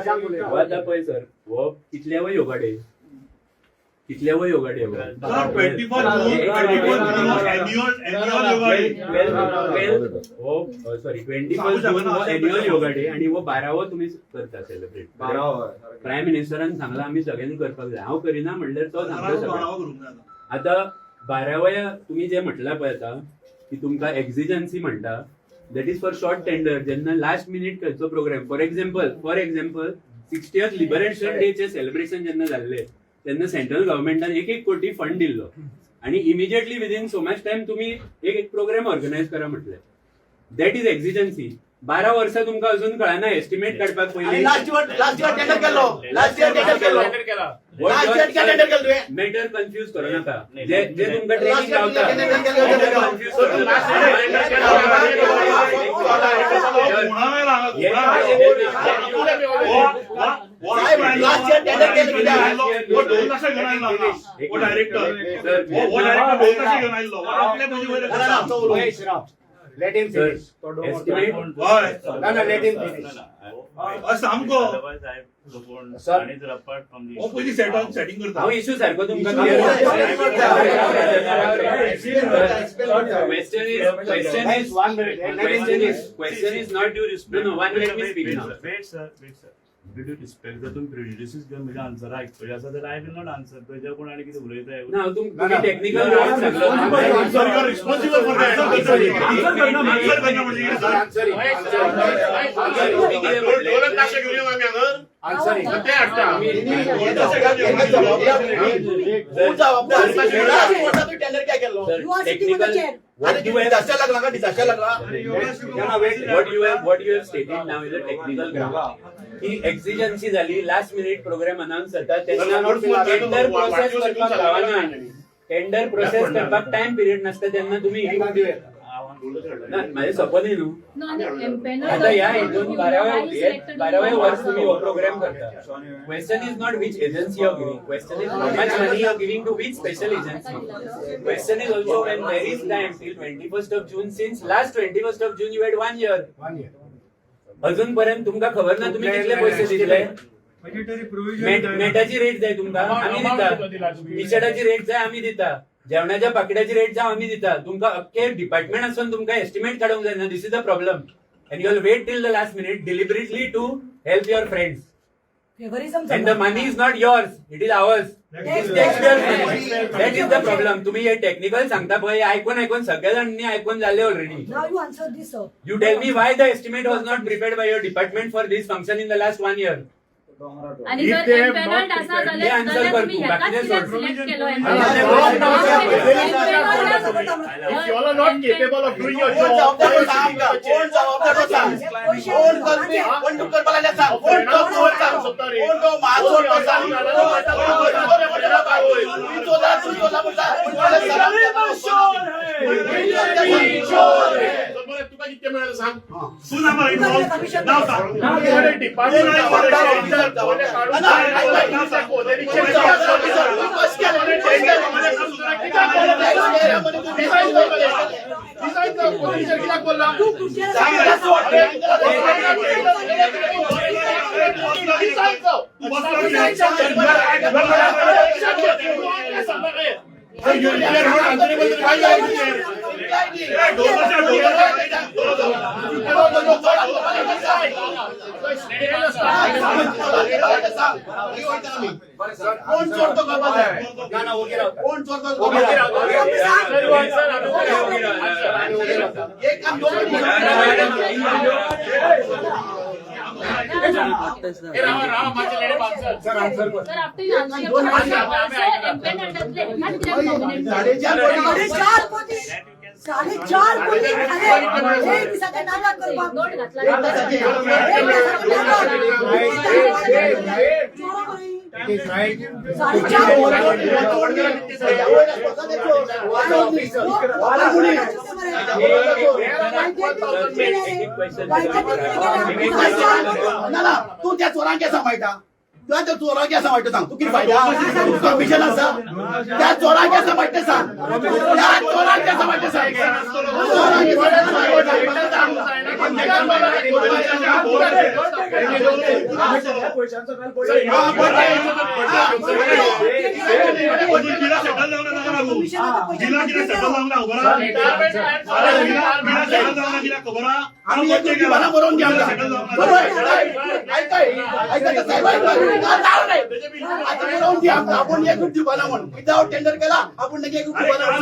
आता पळय सर हो कितल्या वय योगा डे कितल्या वय योगा डे हो 21 जून हो एन्युअल योगा डे आणि वो 12वो तुम्ही करता सेलिब्रेट प्राईम मिनिस्टरान सांगला आम्ही सगळ्यांनी करपाक जाय हांव करिना म्हणल्यार तो सांगता सगळ्यांना आता 12व्या तुम्ही जे म्हटलं पळय आता की तुमका एक्झिजन्सी म्हणता that is for short tender जेन्ना लास्ट मिनिट खंयचो programme for example 60th liberation डेचे सेलिब्रेशन जेन्ना जाल्ले तेन्ना सेंट्रल गव्हर्नमेंटान 1 कोटी फंड दिल्लो आणि immediately within so much time तुम्ही एक प्रोग्राम ऑर्गनायज करा म्हटले दॅट इज एक्झिजन्सी 12 वर्सां तुमकां अजून कळना एस्टिमेट काडपाक पयलीं मॅटर कन्फ्यूज करू नका जे तुमकां ट्रेनिंग गावता Let him finish. Estimate. No, let him finish. Setting करता हांव इश्यू सारको तुमकां clear question is not due respect. No, one let me speak now. Wait, sir. Due respect, जर तुम्ही prejudices घेऊन म्हणजे आन्सर ऐकतोय असं तर आय विल नॉट आन्सर तुझ्या कोण आणि किती उलयताय ना तुम्ही टेक्निकल राईट सांगलो answer you are responsible for that answer करना म्हणजे What you have stated now is a technical ground. ही एक्झिजन्सी झाली लास्ट मिनिट प्रोग्राम अनाउन्स जाता तेन्ना टेंडर प्रोसेस करपाक गावना टेंडर प्रोसेस करपाक टाइम पिरियड नासता तेन्ना तुम्ही माझे सपोज न्हू आता ह्या हितून 12व्या वर्स तुम्ही हो प्रोग्राम करता question is not which agency you are giving question is how much money you are giving to which special agency question is also when there is time till 21st of June since last 21st of June you had 1 year अजून पर्यंत तुमका खबर ना तुम्ही कितले पैसे दिले मेटाची rate जाय तुमका आम्ही दिता टी शर्टाची रेट जाय आम्ही दिता जेवणाच्या पाकिटाची रेट जाय आम्ही दिता तुमका अख्खे डिपार्टमेंट असून तुमका एस्टिमेट काढूंक जाय ना this is the problem and you will wait till the last minute deliberately to help your friends and the money is not yours it is ours that is the problem तुम्ही हे technical सांगता पळय ऐकून सगळ्या जाणांनी ऐकून झाले already you tell me why the estimate was not prepared by your department for this function in the last 1 year आणि जर एम्पॅनल्ड असा झाले तुम्ही ह्याकाच सिलेक्ट केलो if you all are not capable of doing your job तुका कितके मिळालं सांग सुना मला नाव सांग तू त्या चोरांक कसा माहिती तुला त्या चोरांक कसा माहिती सांग तू किती फायदा कमिशन असा त्या चोरांक कसा माहिती सांग त्या चोरांक कसा माहिती सांग आम्ही एक दुकाना भरून घ्या आपण एक दुकाना म्हणून विदाउट टेंडर केला आपण एक दुकाना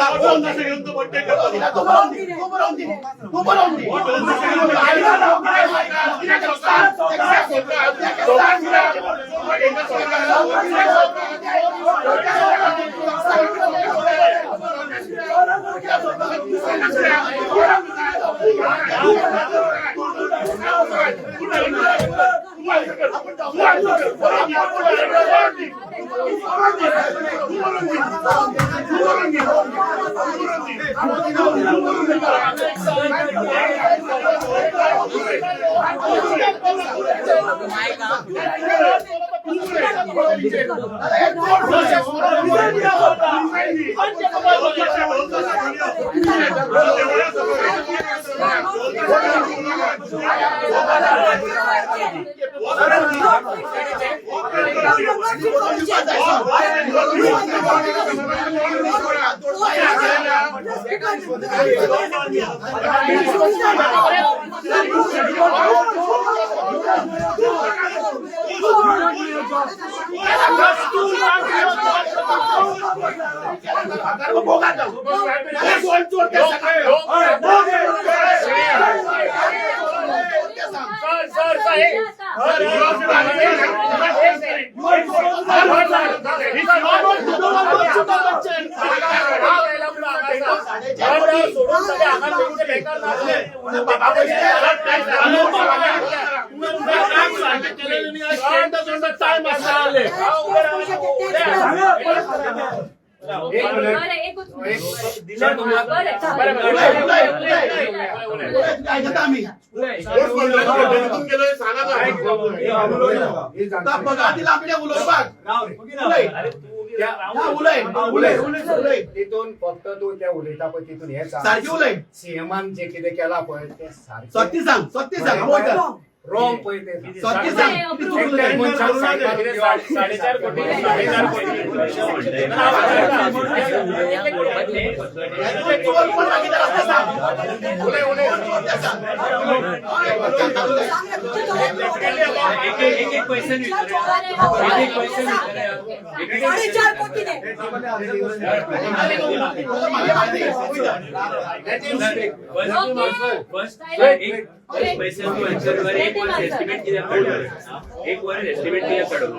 तिथून फक्त तू त्या उलयता पळय तिथून हे सारखी उलय सीएमान जे कितें केला पळय ते सत्य सांग रॉंग पळय ते सत्य सांग साडेचार कोटी एक क्वेश्चन एस्टिमेट कित्याक काडलो एक वर एस्टिमेट कित्याक काडलो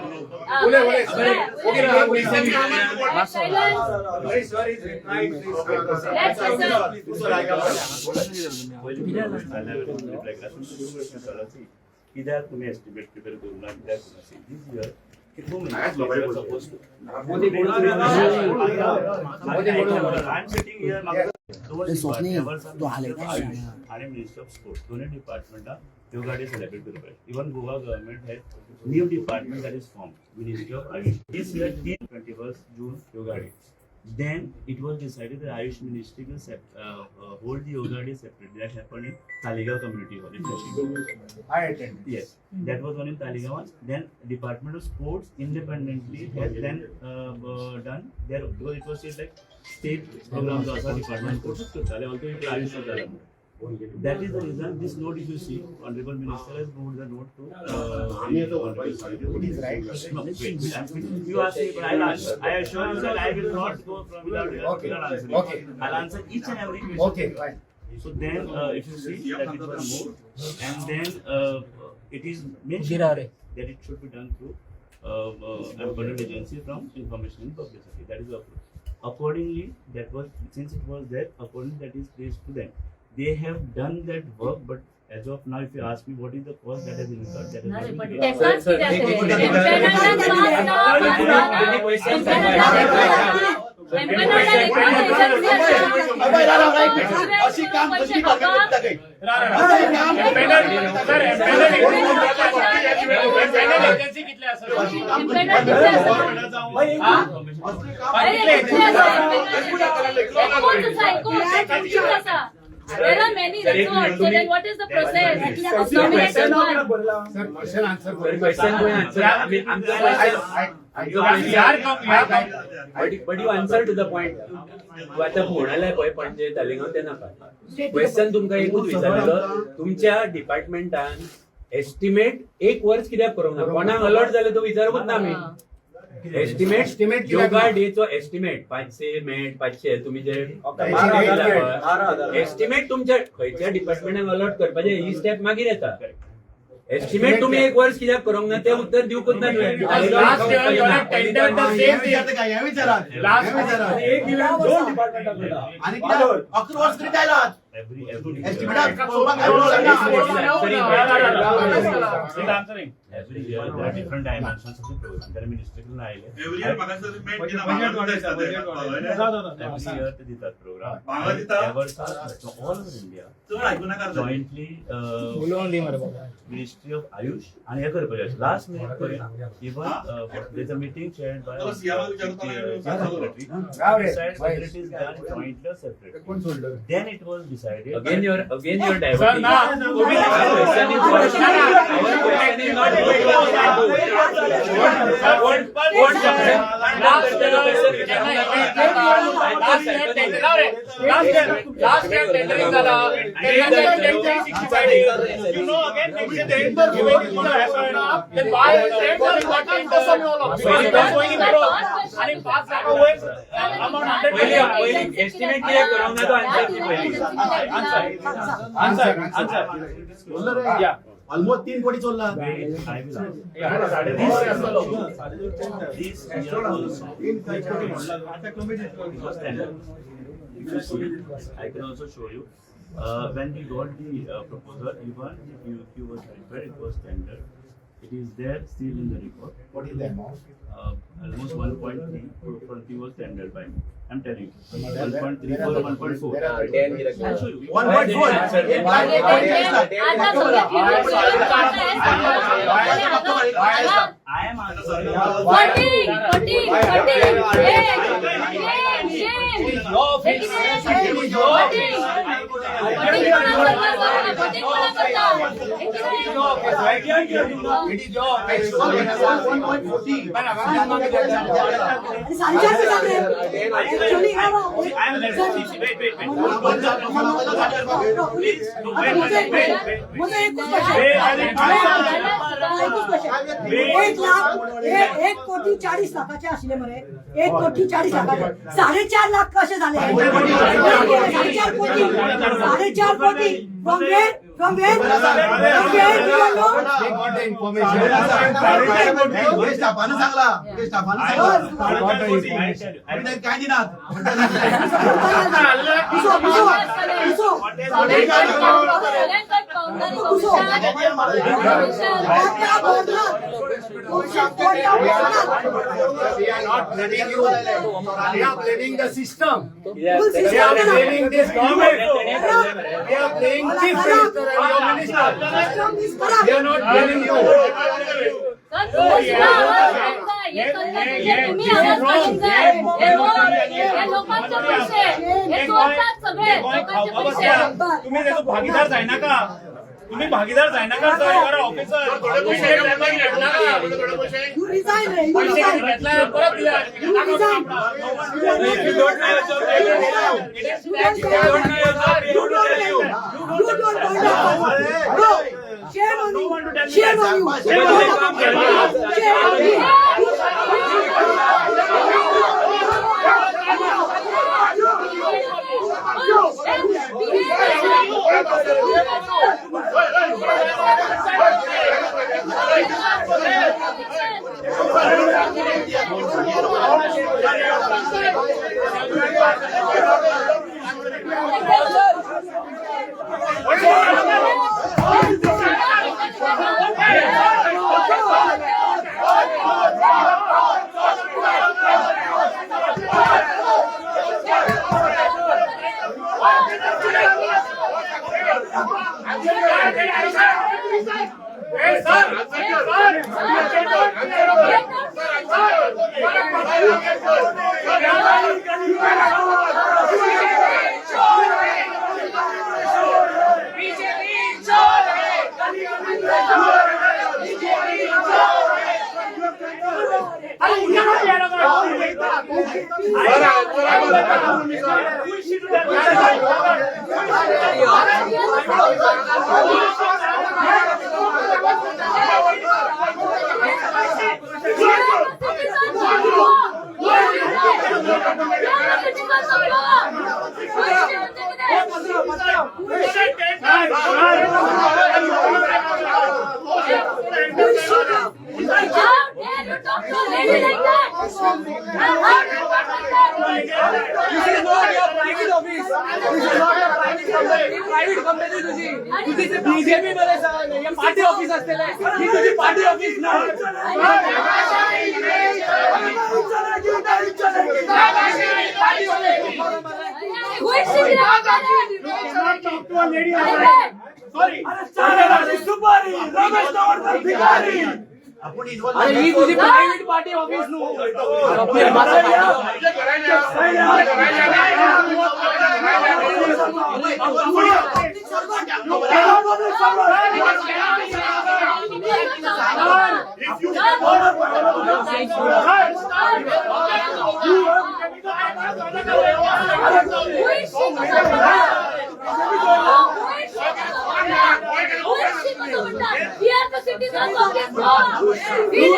कित्याक तुमी एस्टिमेट प्रिपेर करूना कित्याक दिस इयर I'm sitting here. आणि मिनिस्ट्री ऑफ स्पोर्ट्स दोन्ही डिपार्टमेंटा ह्यो गाडी सेलिब्रेट करपाक even Goa government has new department that is form ministry of Ayush this year 21st June ह्यो गाडी then it was decided that Ayush Ministry will hold the yoga day separately. That happened in Talegaon Community Hall in Flushing. I attended. Yes, that was one in Talegaon. Then Department of Sports independently has then done there because it was still like state programs also Department of Sports to Tale also it Ayush was done. That is the reason this note if you see Honorable Minister has moved the note to It is right. no, wait, you ask me, but I assure you that I will not go from without answering. Okay. I'll answer each and every question. Okay, fine. So then, if you see that it was moved, and then it is mentioned that it should be done through Employment Agency from Information and Publicity. That is approved. Accordingly, that was since it was there. Accordingly, that is placed to them. They have done that work, but as of now, if you ask me what is the cost that has incurred, that is not been अशी काम कशी करता काही There are many. That's all. So then, what is the process of nominating one? Sir question answer Question going answer. I mean, answer but you answer to the point. तू आता म्हणालाय पळय पणजे तालिगांव ते नाका. क्वेश्चन तुमकां एकूच विचारलो तुमच्या डिपार्टमेंटान एस्टिमेट एक वर्स कित्याक करूंक ना कोणाक अलर्ट जाले तो विचारूंक ना आमी. एस्टिमेट योगा डेचो एस्टिमेट 500 मेट 500 तुम्ही जे एस्टिमेट तुमच्या खंयच्या डिपार्टमेंटाक अलर्ट करपाचे ही स्टेप मागीर येता. एस्टिमेट तुम्ही एक वर्स कित्याक करूंक ना ते उत्तर दिवंकच ना तुवें. आणि 11 वर्स किती आयलात एस्टिमेटाक Every year there are different dimensions of the program. There are ministerial Every year to the program. So all over India jointly Ministry of Ayush and last minute even there's a meeting chaired by secretary decides whether it is done jointly or separately. Then it was decided. Again you're diverting. Estimate किती करूंक ना तो answer almost 3 कोटी चोरला. This year also, if you see, I can also show you. When we got the proposal, even the PUQ was prepared, it was tender. It is there still in the report. What is the amount? Almost 1.3 was tendered by me. I'm telling you. 1.3 for 1.4. I'll show you. 1.4 I am answering. मुझे एक question 1 कोटी 40 लाखाचे आशिल्ले मरे 1 कोटी 40 लाखाचे 4.5 लाख कशे झाले 4.5 कोटी 4.5 कोटी from where you know स्टाफानं सांगला काय दिनात We are not blaming you. We are blaming the system. We are blaming this government. We are blaming chief minister and your minister. We are not blaming you. तुम्ही आवाज काढून हे लोकांचे पैसे हे चोरतात सगळे लोकांचे पैसे तुम्ही त्याचा भागीदार जायना का तुम्ही भागीदार जायना का सरकार officer you resign ray you पैसे resign घेतला परत दिला you resign you don't no shame on you shame on you shame BJP मध्ये पार्टी ऑफिस असलेलं ही तुझी पार्टी ऑफिस ना आपण involve अरे ही तुझी प्रायव्हेट पार्टी ऑफिस नु We are the citizens of this law. We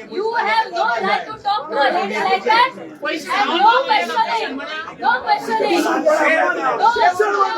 You have no right to talk to a lady like that. No questioning. No questioning.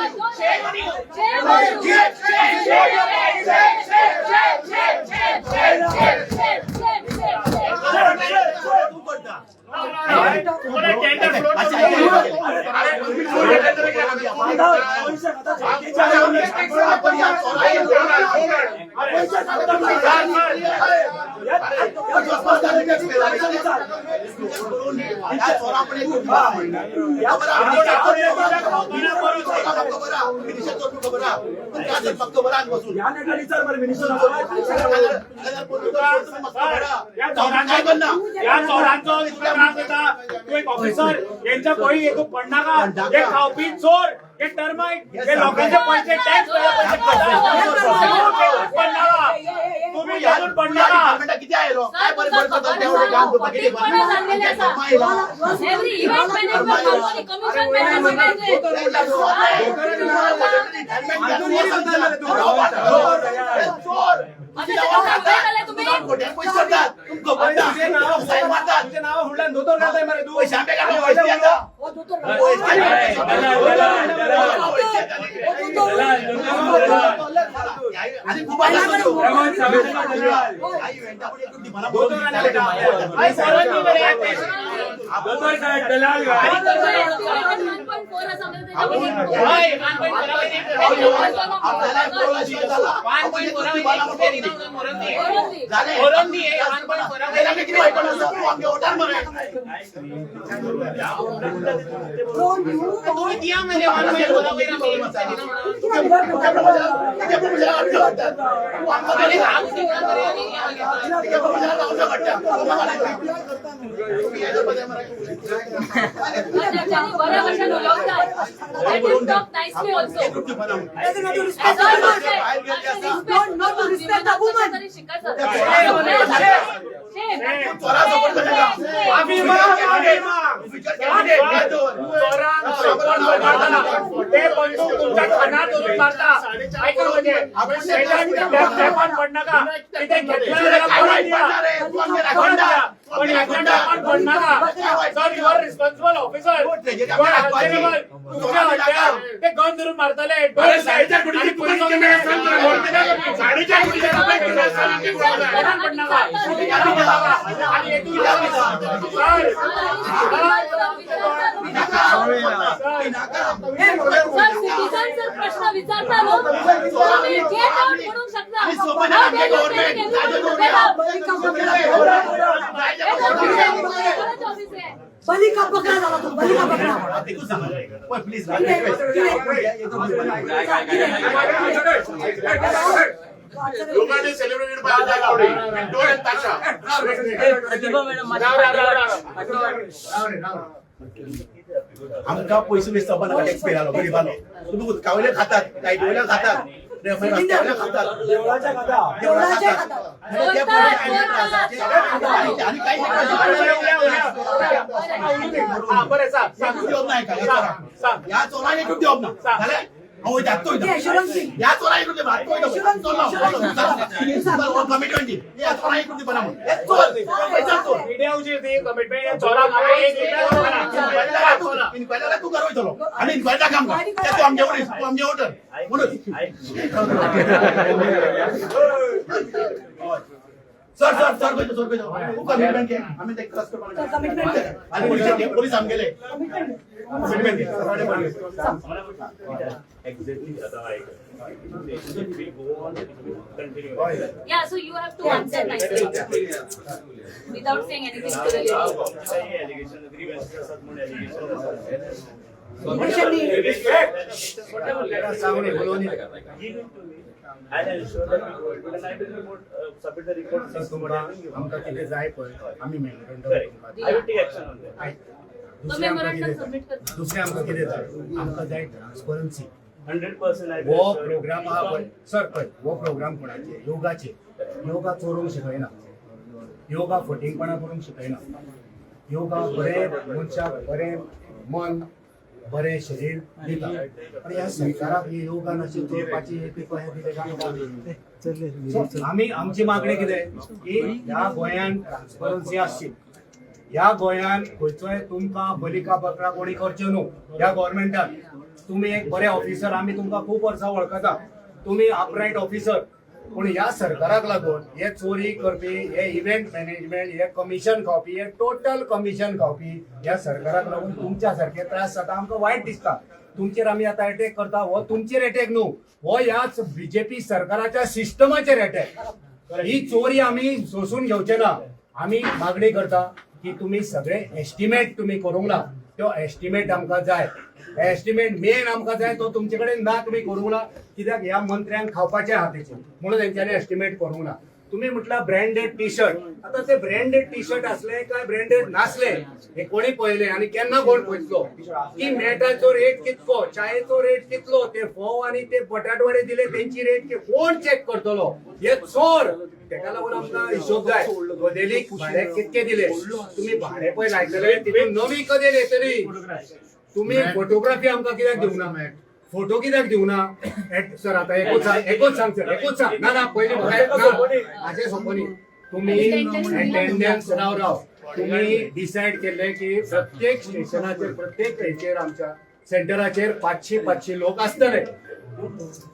Officer यांच्या कोणी एक पडणार का एक खावपी चोर एक टर्माइट हे लोकांचे पैसे टॅक्स तुम्ही यातून पडणार किती आहे लोक काय परिवर्तन करतात तेवढे काम करतात किती Every event management company commission talk nicely also. Not to respect the woman. पण याच्यात आपण पडणार sir you are responsible officer तुमच्या हत्यार ते गन धरून मारताले अरे साडेचार कोटीची पोलीस कॅमेरा असतात तुला वोट दिला. 4.5 कोटीचा रुपये केला असताना ते आणि येथून सर सिटीजन जर प्रश्न विचारता नो तुम्ही गेट आउट म्हणून शकता आणि सोबत आमचे गव्हर्नमेंट बली का पकडा झाला तो बली का पकडा प्लीज लोकांनी सेलिब्रेटेड बाय अजय गावडे पिंटो आणि ताशा. आमका पैसे वेस्ट आपण टॅक्स पे आलो गरीबालो. तुम्ही कावले खातात काही डोळ्या खातात रस्त्यावल्या खातात देवळाच्या खातात. आणि काही बरं सांग उद्योग नाही का या चोराने कुठे उद्योग ना झाले हो जातो या चोराने कुठे कमिटमेंट या चोराने कुठे बनवून पैसा चोर मीडियाची ती कमिटमेंट चोरा पहिल्याला तू करवाय चलो आणि इन्क्वायरीला काम कर तू आमच्या वोटर म्हणून सर सर सर पैसे कमिटमेंट घे आम्ही ते क्रस करून पोलीस आम गेले commitment Exactly. Yeah, so you have to answer nicely without saying anything to the lady. And ensure that we go and I will submit the report. आमका किती जाय पळय आम्ही Correct. I will take action on that. तो memorandum submit करतो. दुसरे आमका किती जाय आमका जाय ट्रान्सपरन्सी 100% I वो प्रोग्राम हा पळय सर पळय वो प्रोग्राम कोणाचे योगाचे योगा चोरूंक शिकयना योगा फटींगपणा करूंक शिकयना योगा बरे मनशाक बरे मन बरे शरीर दिता पण ह्या सरकाराक ही योगा नशी चोरपाची एक आम्ही आमची मागणी कितें की ह्या गोंयान ट्रान्सपरन्सी आसची ह्या गोंयान खंयचोय तुमकां बलिका बकरा कोणी करच्यो न्हू ह्या गव्हर्मेंटान तुम्ही एक बरे ऑफिसर आम्ही तुमकां खूप वर्सां वळखता तुम्ही अपरायट ऑफिसर पूण ह्या सरकाराक लागून हे चोरी करपी हे इव्हेंट मॅनेजमेंट हे कमिशन खावपी हे टोटल कमिशन खावपी ह्या सरकाराक लागून तुमच्या सारखे त्रास जाता आमकां वायट दिसता तुमचेर आमी आतां अटॅक करता हो तुमचेर अटॅक न्हू हो ह्याच बीजेपी सरकाराच्या सिस्टमाचेर अटॅक ही चोरी आमी सोसून घेवचे ना आमी मागणी करता की तुम्ही सगळे एस्टिमेट तुम्ही करूंक ना तो एस्टिमेट आमकां जाय एस्टिमेट मेन आमकां जाय तो तुमचे कडेन ना तुम्ही करूंक ना कित्याक ह्या मंत्र्यांक खावपाचे हातीचे म्हणून तेंच्यांनी एस्टिमेट करूंक ना तुम्ही म्हटला ब्रँडेड टी शर्ट आता ते ब्रँडेड टी शर्ट असले काय ब्रँडेड नासले हे कोणी पळयले आणि केन्ना कोण पळयतलो की मेटाचो रेट कितको चायेचो रेट कितलो ते फोव आणि ते बटाटवडे दिले तेंची रेट कोण चेक करतलो हे चोर तेका लागून आमकां हिशोब जाय गदेलीक भाडे कितके दिले तुम्ही भाडे पळय लायतले तितून नवी कदेल येतली तुम्ही फोटोग्राफी आमकां कित्याक दिवना फोटो कित्याक दिवना सर आता एकूच सांग सर एकूच सांग ना पयलीं हाचे सोंपोनी तुम्ही अटेंडन्स राव तुम्ही डिसायड केले की प्रत्येक स्टेशनाचेर प्रत्येक थंयचेर आमच्या सेंटराचेर 500 लोक आसतले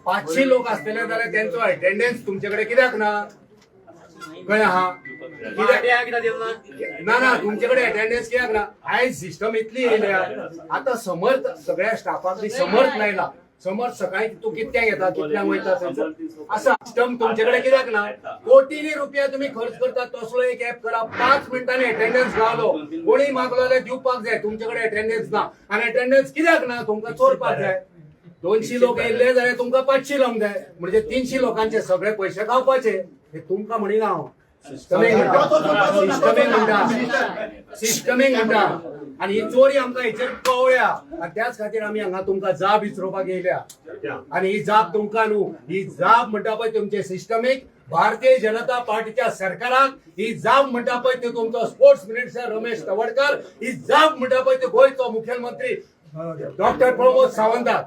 500 लोक आसतले जाल्यार तेंचो अटेंडन्स तुमचे कडेन कित्याक ना कळ्ळें आहा ना ना तुमचे कडेन अटेंडन्स कित्याक ना आयज सिस्टम इतली येयल्या आता समर्थ सगळ्या स्टाफाक बी समर्थ लायला समर्थ सकाळी तू कितक्यांक येता कितल्यांक वयता असा सिस्टम तुमचे कडेन कित्याक ना कोटींनी रुपया तुम्ही खर्च करता तसलो एक ऍप करा 5 मिनिटांनी अटेंडन्स गावलो कोणी मागलो जाल्यार दिवपाक जाय तुमचे कडेन अटेंडन्स ना आणि अटेंडन्स कित्याक ना तुमकां चोरपाक जाय 200 लोक येयले जाल्यार तुमकां 500 लावंक जाय म्हणजे 300 लोकांचे सगळे पयशे गावपाचे हे तुमकां म्हणिना हांव सिस्टमीक म्हणटा आणि ही चोरी आमकां हेचेर कळ्ळ्या आणि त्याच खातीर आमी हांगा तुमकां जाप विचारपाक येयल्या आणि ही जाप तुमकां न्हू ही जाप म्हणटा पळय तुमचे सिस्टमीक भारतीय जनता पार्टीच्या सरकाराक ही जाप म्हणटा पळय तो तुमचो स्पोर्ट्स मिनिस्टर रमेश तवडकर ही जाप म्हणटा पळय तो गोंयचो मुखेलमंत्री डॉक्टर प्रमोद सावंताक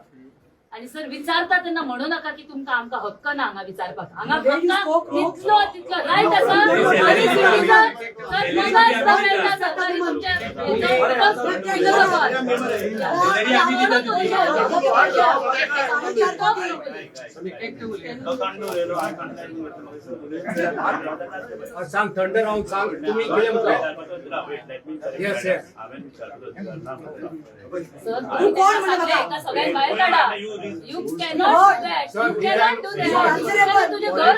आणि सर विचारता त्यांना म्हणू नका की तुमका आमका हक्क ना हांगा विचारपाक हांगा When you फक्त spoke, no. तितलो तितलो राईट आसा आणि citizen सर मगाच मेळटा सरकारी तुमच्या सांग थंड राहून सांग तुम्ही claim करा. Yes, yes. सर तुम्ही कोण म्हणले एका सगळ्यात बाहेर काढा you cannot do that Sir, you cannot do we are- that तुझे घर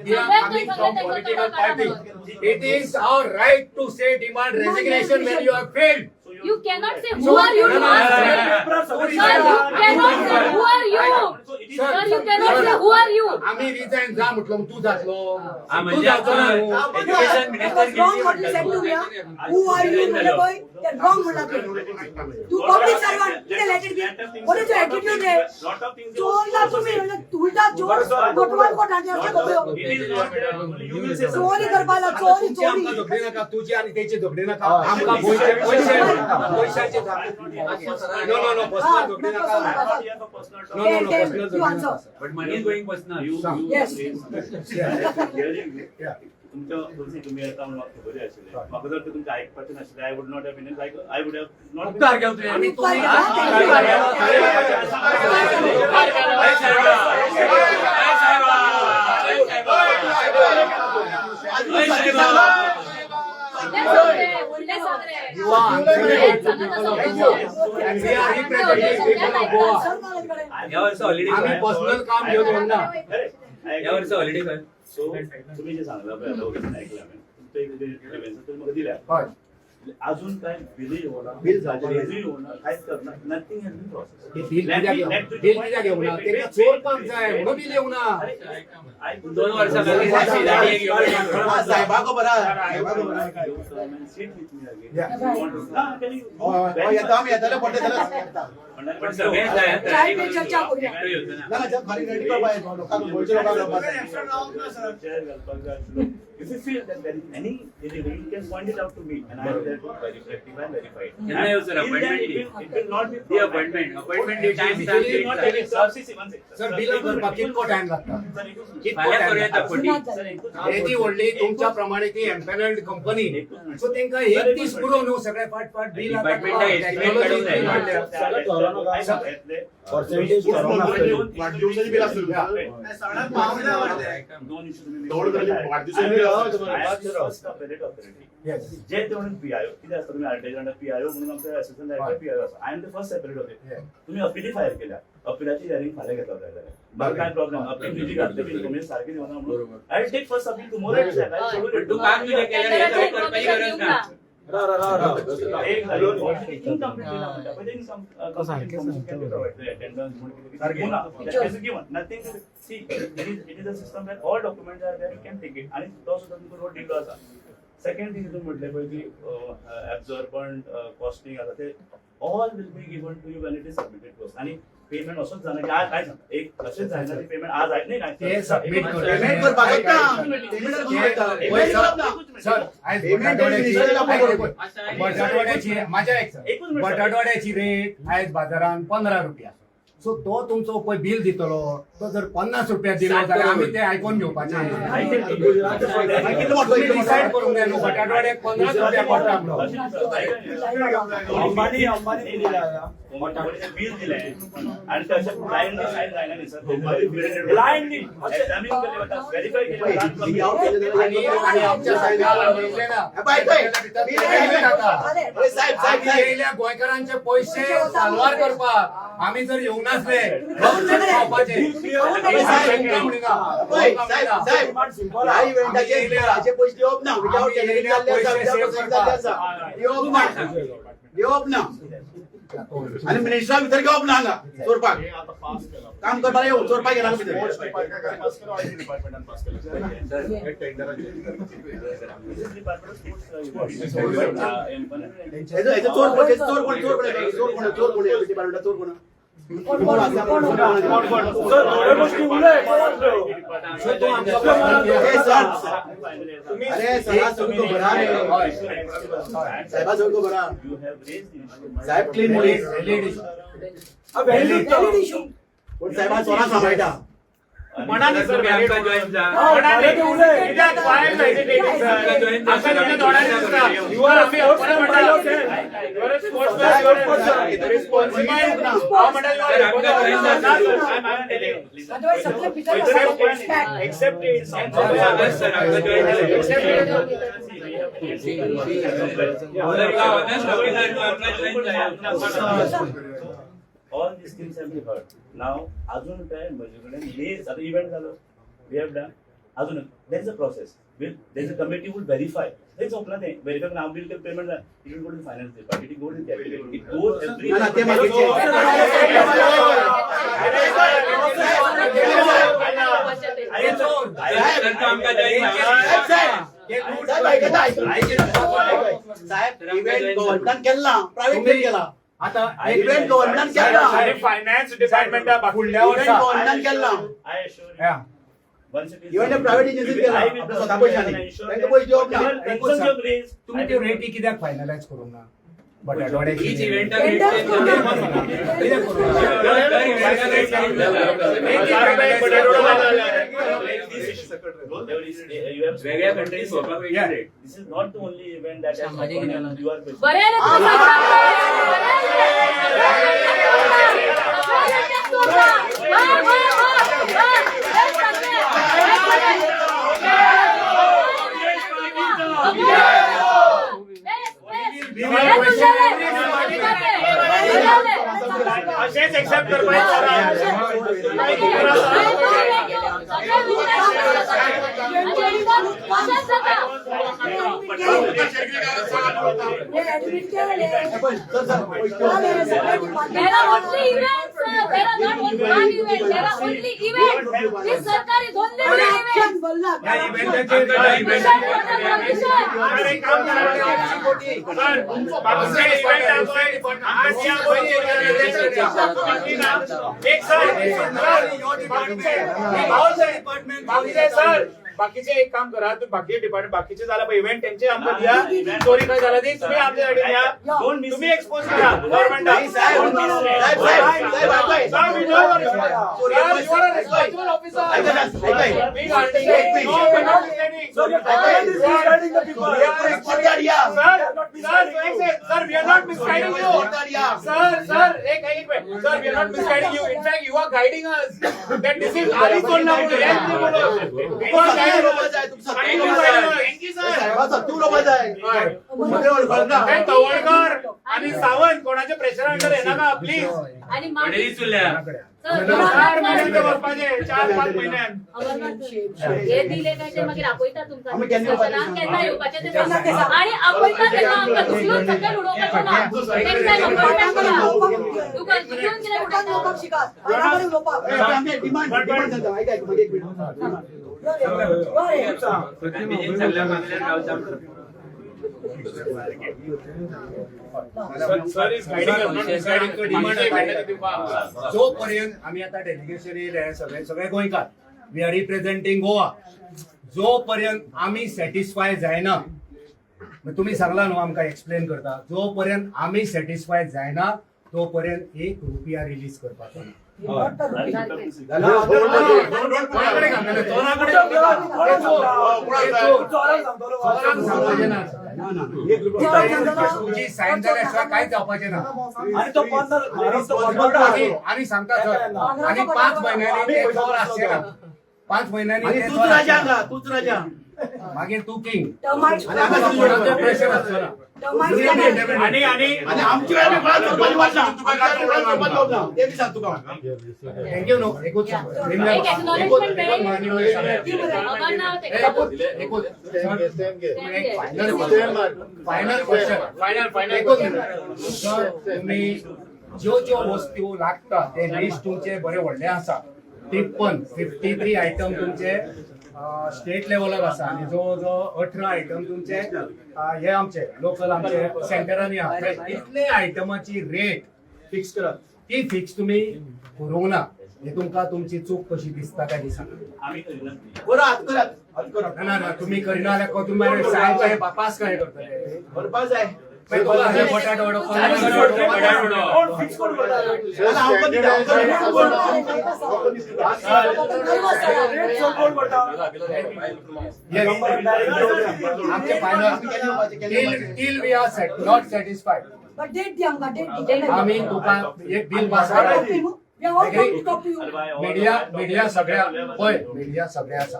We are coming from political party. It is our right to say demand resignation when you have failed. You cannot say who are you to ask. Sir, you cannot say who are you. Sir, you cannot say who are you. आम्ही resign जा म्हटलं तू जातलो हा, तू म्हणजे जातो ना आपण education minister wrong what you said to me. Who are you? म्हणजे boy, ते wrong म्हणला तू. तू public servant. ते let it be. What is your attitude रे? चोरला तुम्ही उलटा चोर कोटवाल कोटाचे असे कपडे चोरी करपाला चोरी तुमची आमका चोरी झगडे नका तुझी आणि त्याची झगडे नका आमका पैशाचे नो पर्सनल झगडे नका no personal You answer. But money is going personal. Yes. तुमच्या तुम्ही आता म्हाका खबर आशिल्लें म्हाका जर तुमचे आयकपाचें नाशिल्लें I would not have been लायक आय वूड हॅव नॉट उपकार घेऊ तुझे. आम्ही तुम्ही या वर्ष हॉलिडे आम्ही पर्सनल काम घेऊन येऊ ना या वर्ष हॉलिडे कर. सो तुम्ही जे सांगला पळय ऐकलं हांवें तुमचं एक ग्रीव्हन्स तुम्ही म्हाका दिल्या होय अजून काय बिल होणार बिल झालं. रेव्ह्यू होणार काहीच करणार नथिंग हॅज बीन ते प्रोसेस बिल कित्याक घेऊ ना ते चोर काम जाय म्हणून बिल येऊ ना 2 वर्षाखाली शेजारी एक एवढं हा, साहेबाको बरा येतो आम्ही येताले पडले त्याला पण सगळे जाय चाय पे चर्चा करूया. एकटं येतो ना. ना जब खाली रेडी कर पाहिजे लोकांना गोळचे लोकांना If you feel that there is any illegal, you can point it out to me, and I will there to rectify and verify it. यांना येऊ sir Till then, appointment it will not be the appointment the time It will not take it. Sir, one second. Sir bill करपाक कितको time लागता Sir, एकूच minute. फाल्यां करूया त्या पटी. Sir, एकूच हेची व्हडली तुमच्या प्रमाणे ती एम्पॅनल्ड कंपनी सो तांकां एक दीस पुरो न्हू सगळे फाट बिल आता Department आहे, estimate काढून जाय. Percentage वाढदिवसाची बिल असतील जे तेवढे पीआयओ किती असतं तुम्ही आरटीआय पीआयओ म्हणून आमच्या असिस्टंट डायरेक्टर पीआयओ असतो I am the first separate होते तुम्ही अपील फायर केल्या अपीलाची हिअरिंग फाल्या घेतला जाय बरं काय प्रॉब्लेम अपील तुझी घातली इन्फॉर्मेशन सारखी देऊ ना म्हणून I take first appeal tomorrow पण तू काम तुझे केलं हे काही करपाची गरज ना. सेकंड थिंग तुम्ही म्हटले पळय की ऍब्झॉर्बंट कॉस्टिंग आता ते all will be given to you when it is submitted first आणि पेमेंट असंच जाणार की आज काय सांगता एक असेच जायना ते पेमेंट आज आहे नाही काय ते सबमिट कर पेमेंट कर बघत ना सर आज बटाटवड्याची माझ्या एक बटाटवड्याची रेट आज बाजारात 15 रुपया सो तो तुमचो पळय बिल दितलो तो जर 50 रुपया दिलो जाल्यार आम्ही ते आयकून घेवपाचे डिसायड करूंक जाय न्हू बटाटवड्याक 50 रुपया पडटा म्हणून बिल दिले आणि त्याच्या ब्लाइंडली साईन जायना नाही सर ब्लाइंडली व्हेरीफाय केलं आणि आमच्या सगळ्याला मिळले ना गेल्या गोंयकारांचे पैसे सालवार करपाक आम्ही जर येऊ नसले आणि मिनिस्टर भितर घेवप ना हांगा चोरपाक काम करपाक येऊ चोरपाक येना भितर हेजो चोर कोण चोर कोण डिपार्टमेंट चोर कोण कोण कोण कोण अरे सगळा सोडून तो बरा रे. साहेबा सोडून तो बरा. You have raised the issue. साहेब क्लीन मुलीस. व्हॅलिड इशू पण साहेबा चोरा सांभाळटा. म्हणाली सर तुम्ही आमका join जा. म्हणाली कित्याक why hesitating, sir? आमका तुमच्या तोंडार दिसता. You are आम्ही अपने म्हणालो you are a sportsman, you are a responsible. हांव म्हणालो you are आमका join जा. ना, sir. I'm telling. अदरवाइज सगळे picture Accept it. Honest, sir. आमका join जा. Accept it. आमका honest officer नो आमका join जा. All these things have been heard. Now, अजून काय माझ्याकडे days आता event झालं. We have done. अजून there is a process. There is a committee will verify. It's open ते verify now bill payment it will go to the finance department. It go to the capital. It goes every. ना ते मागितले. आमका join जा. साहेब event government केला private केला. आता event government केला. आणि फायनान्स डिपार्टमेंट फुडल्या इव्हेंट वर्सा गव्हर्नमेंट केला. I assure you. Once it is. Event private agency केला. I will आपल्या स्वतः पैशाने. त्यांचे पैसे जॉब नाही. Concerns you have raised. तुम्ही ते रेटी कित्याक फायनलाइज करून ना बटाटवाड्याची Each event टेंडर कित्याक करून वेगळ्या कंट्रीज वेगळ्या rate. This is not the only event that has happened. You are facing. बरे आहे ना तुम्ही असेच एक्सेप्ट कर पाहिजे. There are only events, sir. There are not only one event. There are only events. This सरकार is only one event. या इव्हेंटचे अरे काम करा. सर बाकीचे इव्हेंट एक सर बाकीचे एक काम करा. तुम्ही बाकीचे डिपार्टमेंट बाकीचे झाला इव्हेंट त्यांचे आमचं द्या. चोरी काय झाला ते तुम्ही आमच्यासाठी द्या. तुम्ही एक्सपोज करा government. Sir, we are not misguiding you. Sir, एक minute. Sir, we are not misguiding you. In fact, you are guiding us. That this is आधीच बोलणं बोलू. हेच नाही बोलू. You are guiding us. Thank you, sir. काय तवडकर आणि सावंत कोणाच्या प्रेशर अंडर आहे ना प्लीज. आणि वडील चुल्या. 4 महिन्यांचे बसपाचे 4-5 महिन्यात. हे दिले काय ते मागीर आपयता तुमकां आमी केन्ना केन्ना येवपाचे ते आणि आपयता तेन्ना आमकां दुसरोच सकयल उडोवपाचो ना. नेक्स्ट टाइम अपॉइंटमेंट करा. तुका घेऊन कितें उडोवपाक शिकात बराबर उलोवपाक बेगीन सगळ्या मागल्या रावता. Sir is guiding us, not misguiding. जोपर्यंत आम्ही आता डेलिगेशन येयले सगळे गोंयकार वी आर रिप्रेझेंटिंग गोवा. जोपर्यंत आम्ही सॅटिस्फाय जायना तुम्ही सांगला न्हू आमकां एक्सप्लेन करता. जोपर्यंत आम्ही सॅटिस्फाय जायना तोपर्यंत ₹1 रिलीज करपाचो ना. तुमची सायन जाल्याशिवाय कांयच जावपाचें ना. आम्ही सांगता सर आणि 5 महिन्यांनी ते चोर आसचे ना. 5 महिन्यांनी ते चोर आसचे. तूच राजा. मागीर तू किंग टर्माइट्स प्रेशर आसचो ना. आणि आमची वेळ ते बी सांग तुका. Thank you no. एकूच एक acknowledgement फायनल क्वेश्चन. सर तुम्ही ज्यो वस्तू लागता ते लिस्ट तुमचे बरे व्हडले आसा. 53 आयटम तुमचे स्टेट लेवलाक आसा आणि जवळ 18 आयटम तुमचे हे आमचे लोकल आमचे सेंटरांनी आहा. इतले आयटमाची रेट फिक्स करत ती फिक्स तुम्ही करूंक ना हे तुमका तुमची चूक कशी दिसता काय सांगा आम्ही करीना. बरं हात करात ना ना तुम्ही करिना जाल्यार तुम्ही सायन काय पास काय करतले करपाक जाय मागीर तो हाजे बटाटो वडो फिक्स करून हांव कधी आमचे final till we are set not satisfied But date दी आमकां date दी. आम्ही तुका एक बिल पास करा We are all going to copy you. Media सगळ्या आसा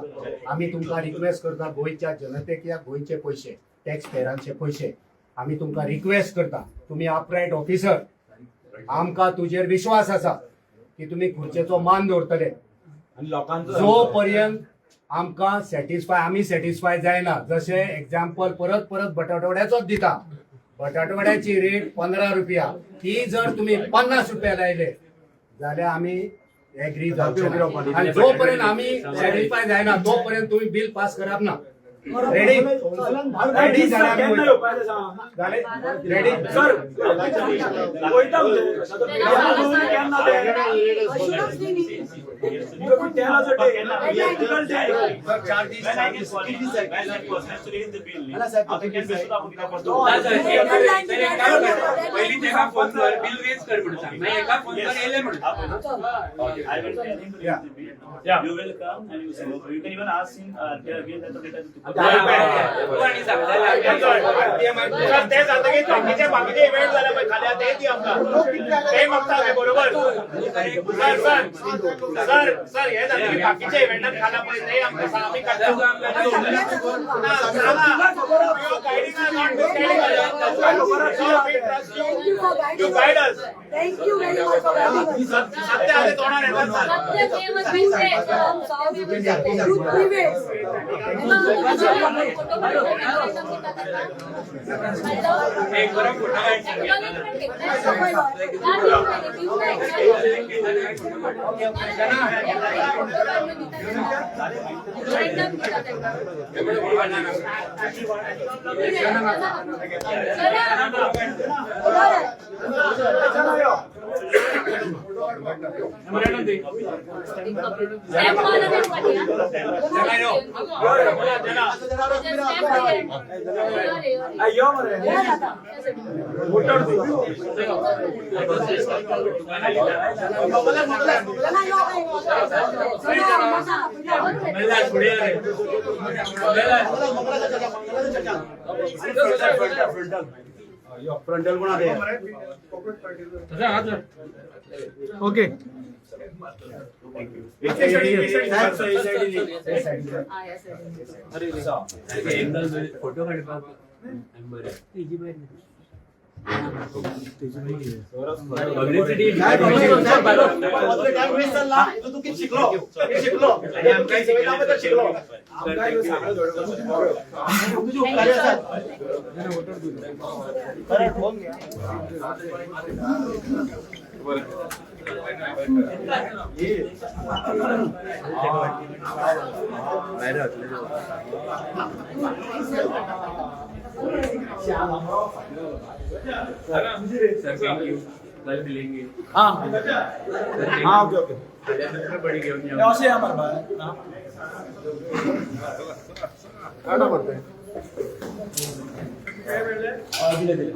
आम्ही तुमकां रिक्वेस्ट करता गोंयच्या जनतेक या गोंयचे पयशे टॅक्स पेयरांचे पयशे आम्ही तुमकां रिक्वेस्ट करता तुम्ही अपरायट ऑफिसर आमकां तुजेर विश्वास आसा की तुम्ही खुर्चेचो मान दवरतले जो पर्यंत आमकां आमी सॅटिस्फाय जायना जशे एग्जाम्पल परत परत बटाटवड्याचोच दिता बटाटवड्याची रेट 15 रुपया ती जर तुम्ही 50 रुपया लायले जाल्यार आमी एग्री जावचे आणि जोपर्यंत आमी सॅटिस्फाय जायना तोपर्यंत तुम्ही बिल पास करप ना ready ready ready sir Assurance दी न्ही. पहिली तेका फोन कर बिल रेज कर म्हणून सांग नाही एका फोन कर येले म्हणून I will tell him to raise the bill. You will come and you say, you can even ask him, again that the data तू आणि सांगलेला सर ते जातकीर बाकीचे इव्हेंट झाले पण खाली ते दी आमकां ते मागता बरोबर सर हे जातकीर बाकीचे इव्हेंटात खाला पळय ते आमकां सांग आमी You guide us. Thank you very much for guiding us. सत्य आले तोंडार येतात सत्यमेव जयते. Youth prevails. एक बरं फोटो फ्रंटल कोण आहे ओके फोटो काढपाक पब्लिसिटी सर थैंक यू कल मिलेंगे हाँ ओके ओके बड़ी घेऊन या असे हमारे काढा पडते दिले दिले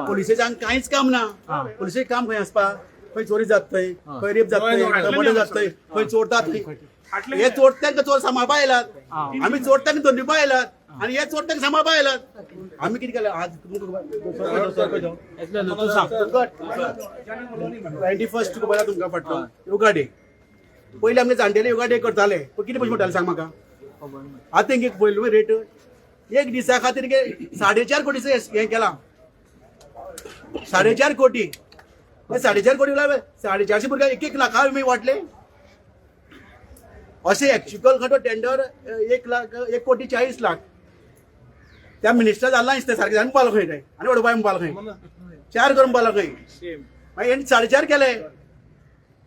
पोलिसांचे हांगा कांयच काम ना पोलिसांचे काम खंय आसपा खंय चोरी जात थंय खंय रेप जात थंय मर्डर जात थंय खंय चोरतात हे चोरट्यांक चोर सांबाळपा आयलात आमी चोरट्यांक धंदुपा आयलात आणि हे चोरट्यांक सांबाळपा आयलात आमी कितें केलें आज 21 तुका तुमकां फाटलो योगा डे पयलीं आमगे जाणटेले योगा डे करताले पण कितें पयशे पडटाले सांग म्हाका आतां तेंगे पयलो रेट एक दिसा खातीर 4.5 कोटीचो हें केलां 4.5 कोटी 4.5 कोटी 450 भुरग्यांक 1 लाखा मी वाटले असे एक्च्युअल खंय टेंडर 1 कोटी 40 लाख त्या मिनिस्टर जाल्ला दिसता सारकें जावन पालो खंय आनी उडोवपाक पालो खंय 4 करून पालो खंय मागीर 4.5 केले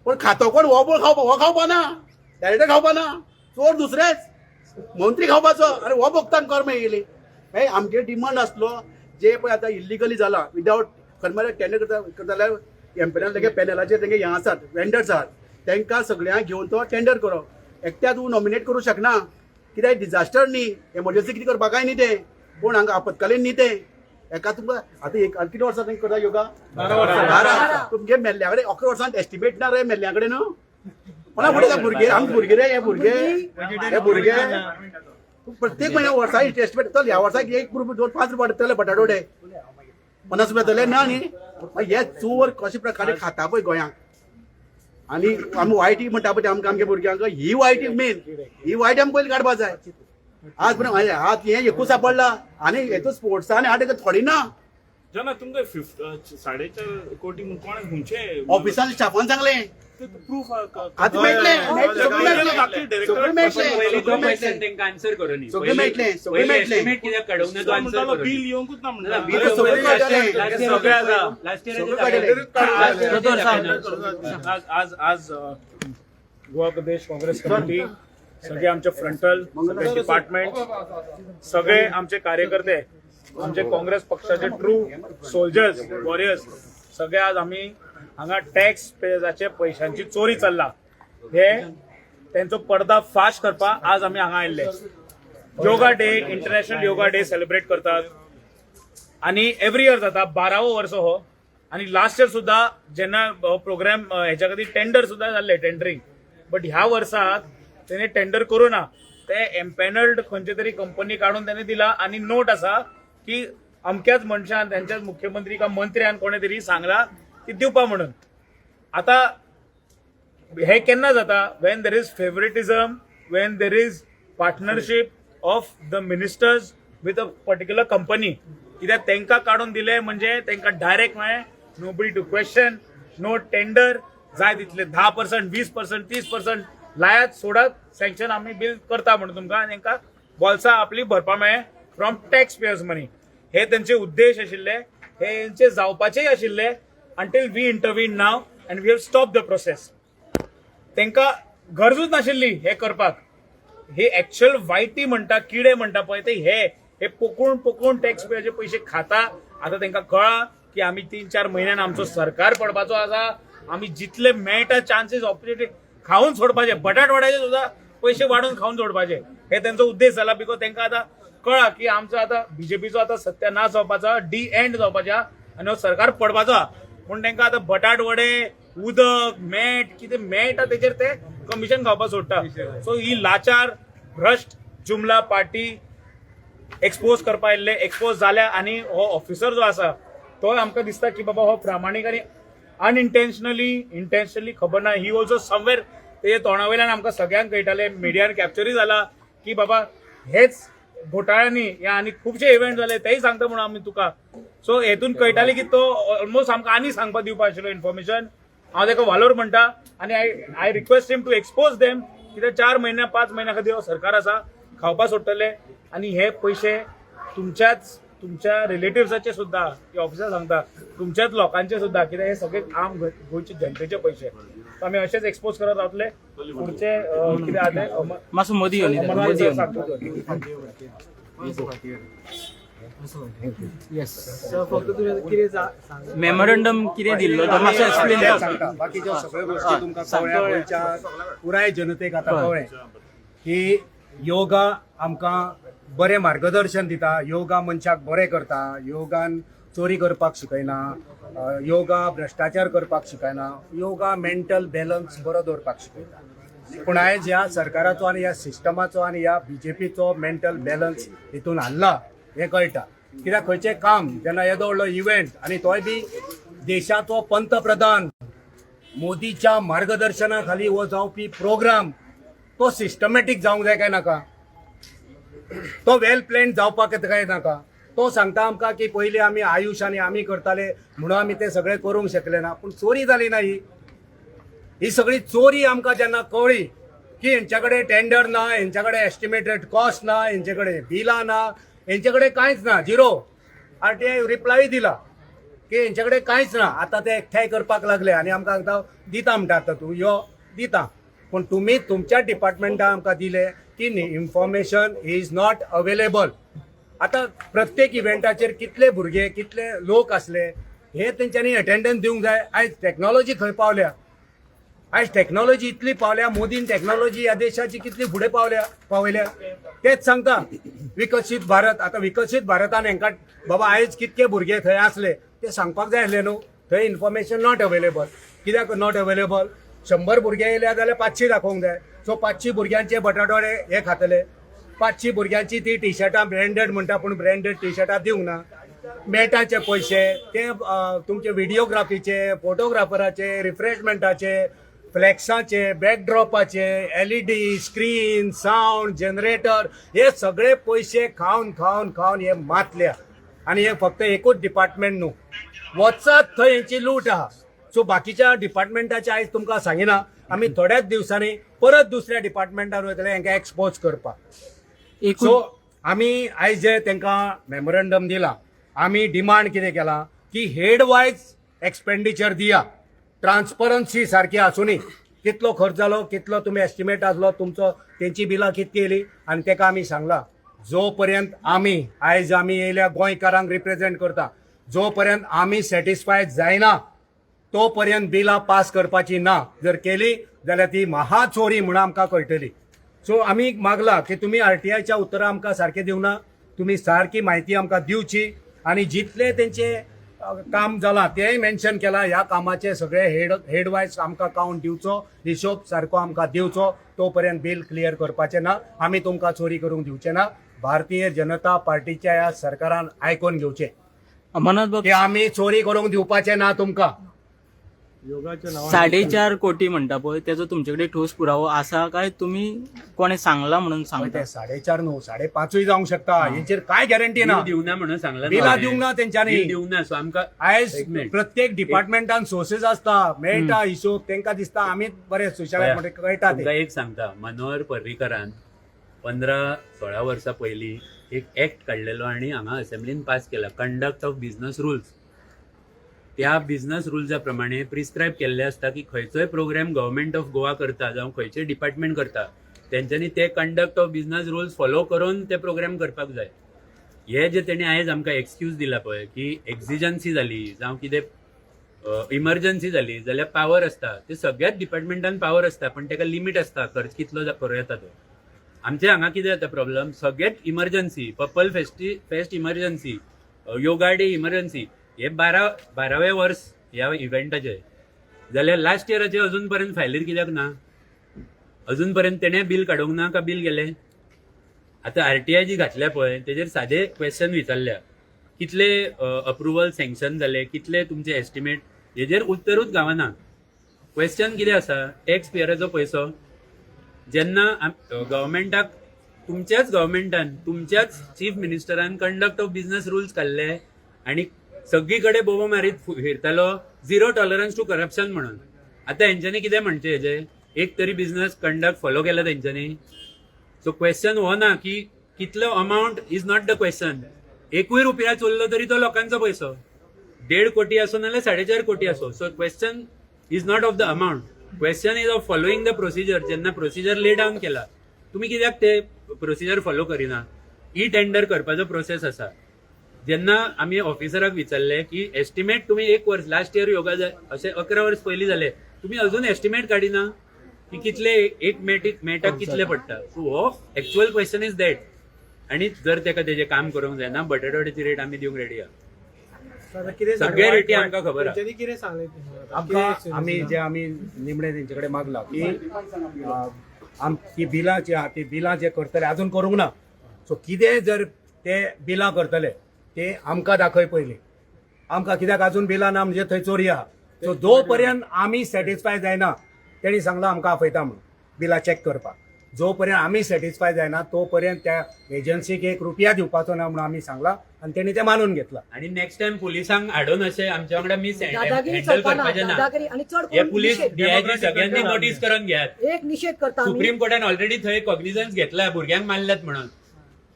पण खातो कोण हो खावपा ना डायरेक्टर खावपा ना चोर दुसरेच मंत्री खावपाचो अरे हो भोगतान कर मेळिल्ली मागीर आमचे डिमांड आसलो जे पळय आतां इल्लिगली जाला विदावट खंय टेंडर करता जाल्यार एम्पॅनल तेगे पॅनलाचेर तेगे हें आसात वेंडर्स आसात तांकां सगळ्यांक घेवन तो टेंडर करप एकट्या तूं नॉमिनेट करूं शकना कित्याक डिजास्टर न्ही एमर्जन्सी कितें करपाकाय न्ही ते पूण हांगा आपतकालीन न्ही ते एका तुमकां आतां एक किती वर्सां तें करता योगा 12 तुमगे मेल्ल्या कडेन 11 वर्सांत एस्टिमेट ना रे मेल्ल्या कडेन कोणा फुडें भुरगे आमचे भुरगे रे हे भुरगे प्रत्येक म्हयन्या वर्सा एस्टिमेट चल ह्या वर्साक 1 रुपया 5 रुपया पडटले बटाटोडे 50 रुपया जाले ना न्ही हे चोर कशे प्रकारे खाता पळय गोंयांक आनी आमी वायटी म्हणटा पळय आमगे भुरग्यांक ही वायटी मेन ही वायटी आमकां पयलीं काडपा जाय आज पण आज हे एकूच सापडला आणि हेतू स्पोर्ट्सान हाड थोडी ना जाना तुमकां 4.5 कोटी कोण खुंचे ऑफिसान स्टाफान सांगले प्रूफ आतां मेळटले तांकां आन्सर करूनी सगळे मेळटले एस्टिमेट कित्याक काडूंक ना तो आन्सर करूनी बिल येवंकूच ना म्हणटा बिल आज गोवा प्रदेश काँग्रेस कमिटी सगळे आमचे फ्रंटल सगळे डिपार्टमेंट सगळे आमचे कार्यकर्ते आमचे काँग्रेस पक्षाचे ट्रू सोल्जर्स वॉरियर्स सगळे आज आम्ही हांगा टॅक्स पेयर्साचे पैशांची चोरी चल्ला हे त्यांचो पर्दा फाश करपाक आज आम्ही हांगा आयिल्ले yoga day international yoga day celebrate करतात आणि एव्हरी इयर जाता 12वो वर्स हो आणि लास्ट इयर सुद्धा जेन्ना प्रोग्राम हेच्या खातीर टेंडर सुद्धा जाल्ले टेंडरिंग बट ह्या वर्साक तेणे टेंडर करू ना ते एम्पॅनल्ड खंयचे तरी कंपनी काढून त्याने दिला आणि नोट असा की अमक्याच मनशान त्यांच्याच मुख्यमंत्री का मंत्र्यान कोणे तरी सांगला की दिवपा म्हणून आता हे केन्ना जाता when there is favouritism when there is partnership of the ministers with a particular company कित्याक तांकां काढून दिले म्हणजे तांकां डायरेक्ट म्हळें nobody to question no tender जाय तितले 10%, 20%, 30% लायात सोडात सँक्शन आम्ही बिल करता म्हणून तुमकां आनी तांकां बॉल्सां आपली भरपा मेळे फ्रॉम टॅक्स पेयर्स मनी हे त्यांचे उद्देश आशिल्ले हे यांचे जावपाचेय आशिल्ले until we intervene now and we have stop the process तांकां गरजूच नाशिल्ली हे करपाक हे एक्चुअल वायटी म्हणटा किडे म्हणटा पळय ते हे पोकून टॅक्स पेयरचे पैसे खाता आता तांकां कळ्ळा की आमी 3-4 म्हयन्यान आमचो सरकार पडपाचो आसा आमी जितले मेळटा चान्सीस ऑपॉर्च्युनिटी खाऊन सोडपाचे बटाट वाड्याचे सुद्धा पैसे वाढून खाऊन सोडपाचे हे त्यांचा उद्देश झाला बिकॉज तांकां आता कळ्ळा की आमचो आता बीजेपीचो आता सत्यानाश जावपाचा डी एंड जावपाचा आणि हो सरकार पडपाचो पूण तांकां आता बटाट वडे उदक मेट कितें मेळटा तेचेर ते कमिशन खावपाक सोडटा सो ही लाचार भ्रश्ट जुमला पार्टी एक्सपोज करपा आयिल्ले एक्सपोज जाल्या आनी हो ऑफिसर जो आसा तो आमकां दिसता की बाबा हो प्रामाणीक आनी इंटेन्शनली खबर ना ही ऑल्सो समवेअर तेजे तोंडावयल्यान आमकां सगळ्यांक कळटाले मिडियान कॅप्चरय जाला की बाबा हेच घोटाळ्यांनी या आनी खुबशे इव्हेंट जाले तेय सांगता म्हणून आमी तुका सो हेतून कळटाले की तो ऑलमोस्ट आमकां आनी सांगपाक दिवपाक आशिल्लो इन्फॉर्मेशन हांव ताका वालोर म्हणटा आनी I request him to expose them कित्याक 4 म्हयन्या 5 म्हयन्या खातीर हो सरकार आसा खावपा सोडटले आनी हे पयशे तुमच्या रिलेटिव्हसाचे सुद्धा ऑफिसर सांगता तुमच्याच लोकांचे सुद्धा कित्याक हे सगळे आम गोंयचे जनतेचे पैसे आम्ही असेच एक्सपोज करत रावतले पुढचे कितें आहा ते मातसो मदीं यो न्ही, मदीं यो न्ही. मेमोरंडम कितें दिल्लो तो मातसो एक्सप्लेन कर. सांगता बाकीच्यो सगळ्यो गोष्टी तुमकां कळ्ळ्या गोंयच्या पुराय जनतेक आतां कळ्ळें की योगा आमकां बरें मार्गदर्शन दिता योगा मनशाक बरें करता योगान चोरी करपाक शिकयना योगा भ्रश्टाचार करपाक शिकयना योगा मेंटल बॅलन्स बरो दवरपाक शिकयता पूण आयज ह्या सरकाराचो आनी ह्या सिस्टमाचो आनी ह्या बीजेपीचो मेंटल बॅलन्स हितून हाल्ला हें कळटा कित्याक खंयचें काम जेन्ना येदो व्हडलो इव्हेंट आनी तोय बी देशाचो पंतप्रधान मोदीच्या मार्गदर्शना खाली हो जावपी प्रोग्राम तो सिस्टमॅटीक जावंक जाय काय नाका तो वेल प्लॅन जावपाक काय नाका तो सांगता आमकां की पयलीं आमी आयुश आनी आमी करताले म्हणून आमी ते सगळे करूंक शकले ना, पूण चोरी जाली ना ही सगळी चोरी आमकां जेन्ना कळ्ळी की हेंच्या कडेन टेंडर ना, हेंच्या कडेन एस्टिमेटेड कॉस्ट ना, हेंचे कडेन बिलां ना, हेंचे कडेन कांयच ना, झिरो. RTI रिप्लाय दिला की हेंचे कडेन कांयच ना. आतां ते एकठांय करपाक लागले आनी आमकां सांगता दिता म्हणटा आतां तूं यो दिता, पूण तुमी तुमच्या डिपार्टमेंटान आमकां दिले की इन्फॉर्मेशन इज नॉट अवेलेबल. आतां प्रत्येक इव्हेंटाचेर कितले भुरगे कितले लोक असले हे तेंच्यांनी अटेंडन्स दिवंक जाय. आयज टॅक्नॉलॉजी खंय पावल्या, आयज टॅक्नॉलॉजी इतली पावल्या, मोदीन टॅक्नॉलॉजी ह्या देशाची कितली फुडें पावयल्या तेच सांगता. विकसीत भारत, आतां विकसीत भारतान हेंकां बाबा आयज कितके भुरगे थंय आसले ते सांगपाक जाय आसले न्हू. थंय इन्फॉर्मेशन नॉट अवेलेबल. कित्याक नॉट अवेलेबल? 100 भुरगे येयले जाल्यार 500 दाखोवंक जाय. सो 500 भुरग्यांचे बटाटवडे हे खातले. 500 भुरग्यांची ती टी शर्टां ब्रँडेड म्हणटा पूण ब्रँडेड टी शर्टां दिवंक ना. मॅटाचे पयशे ते तुमचे व्हिडिओग्राफीचे, फोटोग्राफराचे, रिफ्रेशमेंटाचे, फ्लॅक्साचे, बॅकड्रॉपाचे, LED, स्क्रीन, साऊंड, जनरेटर हे सगळे पयशे खावन खावन खावन हे मातल्या. आनी हे फक्त एकूच डिपार्टमेंट न्हू, वचत थंय हेंची लूट आहा. सो बाकीच्या डिपार्टमेंटाचे आयज तुमकां सांगिना, आमी थोड्याच दिवसांनी परत दुसऱ्या डिपार्टमेंटान वयतले हेंकां एक्सपोज करपाक. सो आमी आयज जे तेंकां मेमोरंडम दिला, आमी डिमांड कितें केला की हेड वायज एक्सपेंडिचर दिया. ट्रान्सपरन्सी सारकी आसुनी, कितलो खर्च जालो, कितलो तुमी एस्टिमेट आसलो तुमचो, तेंची बिलां कितकी येयली. आनी तेका आमी सांगला जो पर्यंत आयज आमी येयल्या गोंयकारांक रिप्रेझेंट करता, जो पर्यंत आमी सॅटिस्फाय जायना तो पर्यंत बिलां पास करपाची ना. जर केली जाल्यार ती महाचोरी म्हणून आमकां कळटली. सो आमी मागला की तुमी RTIच्या उतरां आमकां सारके दिवना, तुमी सारकी म्हायती आमकां दिवची. आनी जितले तेंचे काम जालां तेंय मेन्शन केलां, ह्या कामाचे सगळे हेड वायज आमकां काउंट दिवचो, हिशोब सारको आमकां दिवचो. तो पर्यंत बिल क्लियर करपाचें ना. आमी तुमकां चोरी करूंक दिवचे ना. भारतीय जनता पार्टीच्या ह्या सरकारान आयकून घेवचें की आमी चोरी करूंक दिवपाचे ना तुमकां. 4.5 कोटी म्हणटा पळय, तेजो तुमचे कडेन ठोस पुरावो आसा काय तुमी कोणे सांगला म्हणून सांगता? ते 4.5 न्हू 5.5 जावंक शकता, हेचेर काय गॅरंटी ना. दिवना म्हणून सांगला, बिलां दिवंक ना तेंच्यांनी. दिवना. सो आमकां आयज प्रत्येक डिपार्टमेंटान सोर्सेस आसता, मेळटा हिशोब, तेंकां दिसता आमीच बरे सुशागत म्हणटा कळटा. तुमकां एक सांगता, मनोहर पर्रीकरान 15-16 वर्सां पयलीं एक ऍक्ट काडलेलो आनी हांगा असेंब्लीन पास केला, कंडक्ट ऑफ बिझनेस रुल्स. त्या बिझनेस रुल्सा प्रमाणे प्रिस्क्रायब केल्ले आसता की खंयचोय प्रोग्राम गव्हर्मेंट ऑफ गोवा करता जावं खंयचेय डिपार्टमेंट करता तेंच्यांनी ते conduct of business rules follow करून ते प्रोग्राम करपाक जाय. हे जे तेणी आयज आमकां एक्सक्यूज दिला पळय की एक्झिजन्सी जाली जावं कितें इमर्जन्सी जाली जाल्यार पावर आसता, ते सगळ्याच डिपार्टमेंटान पावर आसता, पण तेका लिमीट आसता खर्च कितलो करूं येता तो. आमचे हांगा कितें जाता प्रॉब्लम, सगळेच emergency, purple fest emergency, yoga day emergency, हे 12वें वर्स ह्या इव्हेंटाचे. जाल्यार लास्ट इयराचे अजून पर्यंत फायलीर कित्याक ना? अजून पर्यंत तेणे बिल काडूंक ना का बिल गेले? आता RTI जी घातल्या पळय तेजेर सादे क्वेश्चन विचारल्या, कितले अप्रुव्हल सँक्शन जाले, कितले तुमचे एस्टिमेट, हेजेर उत्तरूच गावना. क्वेश्चन कितें आसा, टॅक्स पेयराचो पयसो जेन्ना गव्हर्मेंटाक तुमच्याच गव्हर्मेंटान तुमच्याच चीफ मिनिस्टरान कंडक्ट ऑफ बिझनेस रुल्स काडले आनी सगळीकडे बोबो मारीत फिरतालो झिरो टॉलरन्स टू करप्शन म्हणून. आता हेंच्यांनी कितें म्हणचे हेजे, एक तरी बिझनेस कंडक्ट फॉलो केला तेंच्यांनी? सो क्वेश्चन हो ना की कितलो amount is not the question. 1 रुपया चोरलो तरी तो लोकांचो पयसो, 1.5 कोटी असो नाल्यार 4.5 कोटी असो. So question is not of the amount, question is of following the procedure. जेन्ना प्रोसिजर ले डावन केला, तुम्ही कित्याक ते प्रोसिजर फॉलो करिना? ई टेंडर करपाचो प्रोसेस आसा. जेन्ना आमी ऑफिसराक विचारले की एस्टिमेट तुम्ही 1 वर्स, लास्ट इयर योगा असे 11 वर्स पयलीं जाले, तुम्ही अजून एस्टिमेट काडिना की कितले एक मेटाक कितले पडटा. सो हो एक्चुअल क्वेश्चन इज दॅट. आणि जर तेका तेजे काम करूंक जायना, बटाटवड्याची रेट आमी दिवंक रेडी आहा. सगळे रेटी आमकां खबर आहा. आमी निमणे तेंचे कडेन मागला की ती बिलां जे करतले अजून करूंक ना. सो कितें जर ते बिलां करतले ते आमकां दाखय पयलीं. आमकां कित्याक अजून बिलां ना म्हणजे थंय चोरी आहा. सो जो पर्यंत आमी सॅटिस्फाय जायना, तेणी सांगला आमकां आपयता म्हणून बिलां चॅक करपाक. जोपर्यंत आम्ही सॅटिस्फाय जायना तोपर्यंत त्या एजन्सीक 1 रुपया दिवपाचो ना म्हणून आम्ही सांगला आणि त्यांनी ते मानून घेतला. आणि नेक्स्ट टाइम पुलिसांक हाडून अशें आमच्या वांगडा मिस दादागिरी हँडल चलपाना, करपाचें ना. दादागिरी आणि चढ हे करून पुलीस निषेध. डीआयजी सगळ्यांनी नोटीस करून घेयात. एक निषेध करता आम्ही. सुप्रीम कोर्टान ऑलरेडी थंय कॉग्निझन्स घेतला भुरग्यांक मारल्यात म्हणून.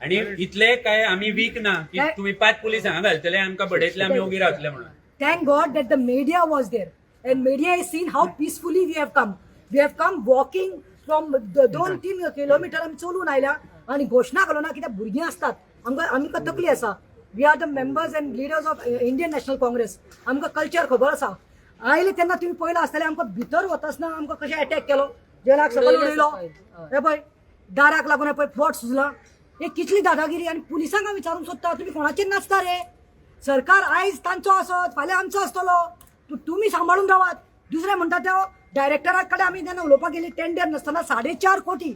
आणि इतले काय आम्ही वीक ना की काय? तुम्ही 5 पुलीस हांगा घालतले आमकां बडयतले आमी ओगी रावतले म्हणून. Thank God that the media was there and media has seen how peacefully we have come. We have come walking from 2-3 kilometre आम्ही चलून आयल्या आणि घोषणा केलो ना कित्याक भुरगीं असतात आमकां तकली आसा. We are the members and leaders of Indian National Congress. आमकां कल्चर खबर आसा. आयले तेन्ना तुम्ही पयला आसतले आमकां भितर वतासतना आमकां कशें अटॅक केलो, जेलाक सकयल उडयलो, हे पळय दाराक लागून हे पळय फ्लॉट सुजला. हे कितली दादागिरी. आणि पुलिसांक हांव विचारूंक सोदता तुम्ही कोणाचेर नाचता रे. सरकार आयज तांचो आसत फाल्यां आमचो आसतलो. तुम्ही सांबाळून रावात. दुसरे म्हणटा तो डायरेक्टरा कडेन आमी जेन्ना उलोवपाक गेली टेंडर नासतना 4.5 कोटी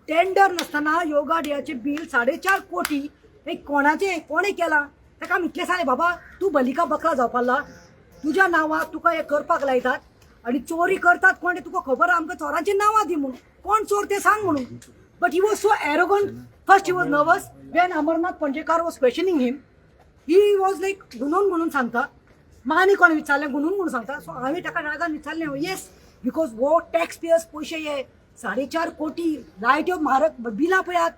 टेंडर नासतना योगा डेचे बील 4.5 कोटी हे कोणाचे कोणे केला. ताका आमी इतलें सांगलें बाबा तूं बलिका बकरा जावपाला तुज्या नांवाक तुका हे करपाक लायतात आणि चोरी करतात कोण ते तुका खबर आमकां चोरांची नांवां दी म्हणून कोण चोर ते सांग म्हणून. But he was so arrogant. First he was nervous when Amarnath Panjekar was questioning him. He was like गुणून म्हणून सांगता. मानी कोण विचारलें गुणून म्हणून सांगता. सो हांवें ताका रागान विचारलें येस बिकॉज वो टॅक्स पेयर्स पयशे हे 4.5 कोटी लायट्यो म्हारग बिलां पळयात,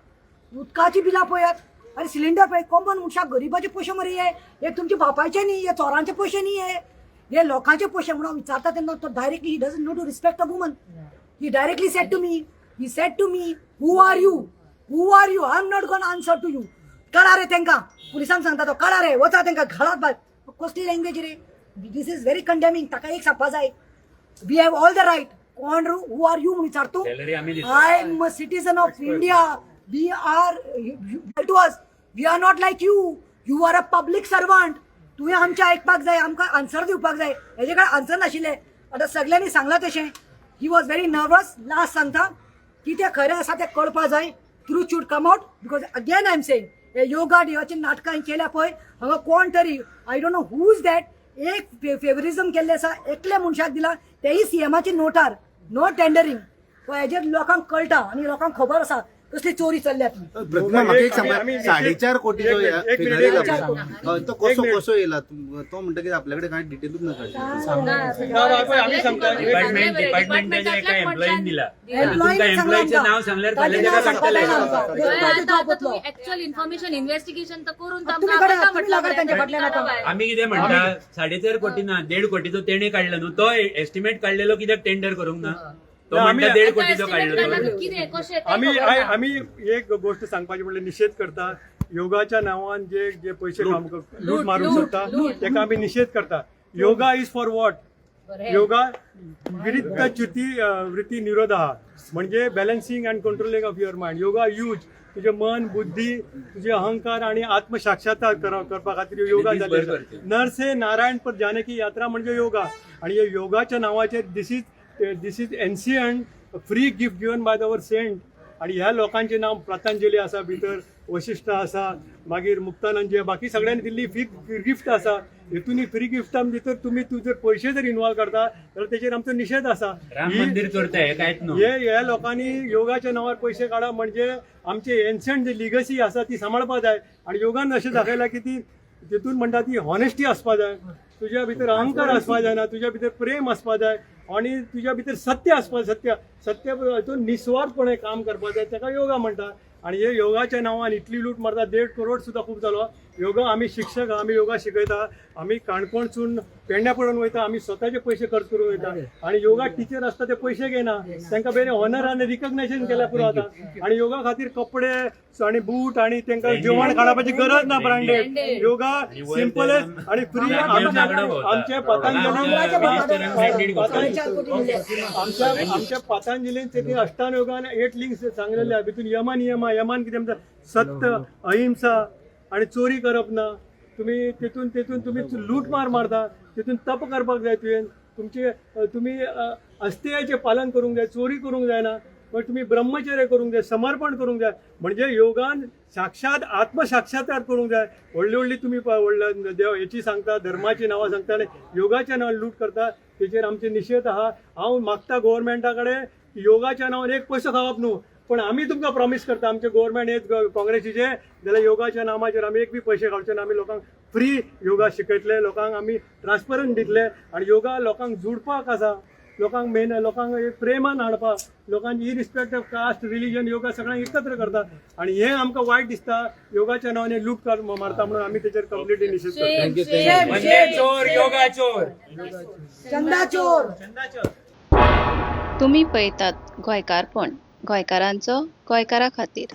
उदकाची बिलां पळयात, अरे सिलिंडर पळय कॉमन मनशाक गरीबाचे पयशे मरे हे तुमचे बापायचे न्ही, हे चोरांचे पयशे न्ही, हे लोकांचे पयशे म्हणून विचारता तेन्ना तो directly he doesn't know to respect a woman. He directly said to me who are you I am not gonna answer to you. कळा रे तांकां पुलिसांक सांगता तो कळा रे वचा तांकां घालात भायर. कसली लँग्वेज रे. This is very condemning. ताका एक सांगपा जाय we have all the right. कोण हू आर यू म्हणून विचारतो. I am a citizen of India. We are to us we are not like you are a public servant. तुवें आमचें आयकपाक जाय आमकां आन्सर दिवपाक जाय. हेजे कडेन आन्सर नाशिल्लें. आतां सगळ्यांनी सांगलां तशें. He was very nervous. Last सांगता की तें खरें आसा तें कळपा जाय. Truth should come out because again I am saying hey yoga डेची नाटकां केल्या पळय हांगा कोण तरी I don't know who is that एक फेवरिझम केल्लें आसा एकल्या मनशाक दिला तेही सीएमाची नोटार नो टेंडरिंग. हेजेर लोकांक कळटा आणि लोकांक खबर आसा कसली चोरी चल्ल्या ती. प्रतिमा म्हाका एक सांगा 4.5 कोटी जो फिगर येयला तो कसो येयला तो म्हणटा की आपल्याकडे कांय डिटेलूच डिपार्टमेंटाच्या एका एम्प्लॉईन दिला. तुमकां एम्प्लॉईचं नाव सांगल्यार फाल्यां ताका सांगतले. ऍक्च्युअल इन्फॉर्मेशन इन्व्हेस्टिगेशन तर करून आम्ही कितें म्हणटा 4.5 कोटी ना 1.5 कोटीचो तेणे काडला न्हू. तो एस्टिमेट काडलेलो कित्याक टेंडर करूंक ना. तो म्हणटा 1.5 कोटीचो काडलो. आम्ही एक गोष्ट सांगपाची म्हणजे निषेध करता. योगाच्या नांवान जे पयशे लूट मारूंक सोदता तेका आमी निषेध करता. Yoga is for what. Yoga विरुद्ध च्युती वृत्ती निरोध आहा म्हणजे balancing and controlling of your mind. Yoga use तुझे मन बुद्धी तुझे अहंकार आणि आत्मसाक्षात्कार करपा खातीर योगा जाल्लो. नर से नारायण पर जाने की यात्रा म्हणजे योगा. आणि हे योगाच्या नांवाचेर this is ancient free gift given by our saint. आणि ह्या लोकांचे नाव पतंजली आसा भितर वशिष्ठ आसा मागीर मुक्तानंद बाकी सगळ्यांनी दिल्ली फ्री गिफ्ट आसा. हेतून फ्री गिफ्टां भितर तुम्ही तुझे पयशे जर इन्वॉल्व करता जाल्यार तेचेर आमचो निषेध आसा. राम मंदिर करताय कांयच न्हू. ह्या लोकांनी योगाच्या नांवार पयशे काडा म्हणजे आमचे एन्शंट जी लिगसी आसा ती सांबाळपा जाय. आणि योगान अशें दाखयलां की ती तितून म्हणटा ती हॉनेस्टी आसपा जाय. तुज्या भितर अहंकार आसपा जायना. तुज्या भितर प्रेम आसपा जाय आणि तुज्या भितर सत्य आसपा सत्य हितून निस्वार्थपणे काम करपा जाय ताका योगा म्हणटा. आणि हे योगाच्या नांवान इतली लूट मारता 1.5 करोड सुद्धा खूप जालो. योगा आम्ही शिक्षक आम्ही योगा शिकयता. आम्ही काणकोणसून पेडण्या पडून वयता. आम्ही स्वतःचे पयशे खर्च करून वयता. आणि योगा टीचर आसता ते पयशे घेना. तांकां बरे ऑनर आनी रिकग्नायझेशन केल्या पुरो जाता. आणि योगा खातीर कपडे आणि बूट आणि तांकां जेवण खाणापाची गरज ना ब्रँडेड. योगा सिंपलेस्ट आणि फ्री. आमचे पतंजलीन तेथे अष्टांग योगान 8 लिंक्स सांगलेले आहे. भितून यमान कितें म्हणटा सत्य अहिंसा आणि चोरी करप ना. तुम्ही तेतून तुम्ही लूट मारता. तेतून तप करपाक जाय. तुम्ही अस्तेयाचे पालन करूंक जाय. चोरी करूंक जायना. पण तुम्ही ब्रह्मचर्य करूंक जाय. समर्पण करूंक जाय. म्हणजे योगान साक्षात आत्मसाक्षात्कार करूंक जाय. व्हडली तुम्ही देव हेची सांगता धर्माची नांवां सांगता आनी योगाच्या नांवान लूट करता. तेचेर आमचे निशेध आहा. हांव मागता गव्हर्मेंटा कडेन योगाच्या नांवान एक पयसो खावप न्हू पण आम्ही तुमकां प्रॉमिस करता आमचे गव्हर्मेंट हे काँग्रेसीचे जाल्यार योगाच्या नामाचेर आमी एक बी पयशे घालचे ना. आमी लोकांक फ्री योगा शिकयतले, लोकांक आमी ट्रान्सपरंट दितले आनी योगा लोकांक जोडपाक आसा, लोकांक एक प्रेमान हाडपाक, लोकांची इरिस्पेक्ट ऑफ कास्ट रिलीजन योगा सगळ्यांक एकत्र करता आणि हे आमकां वायट दिसता योगाच्या नांवाने लूट मारता म्हणून आमी तेचेर कंप्लिटली निशेध करता. म्हणजे चोर योगा चोर चंदा चोर. तुम्ही पळयतात गोंयकारपण, गोंयकारांचो गोंयकारा खातीर.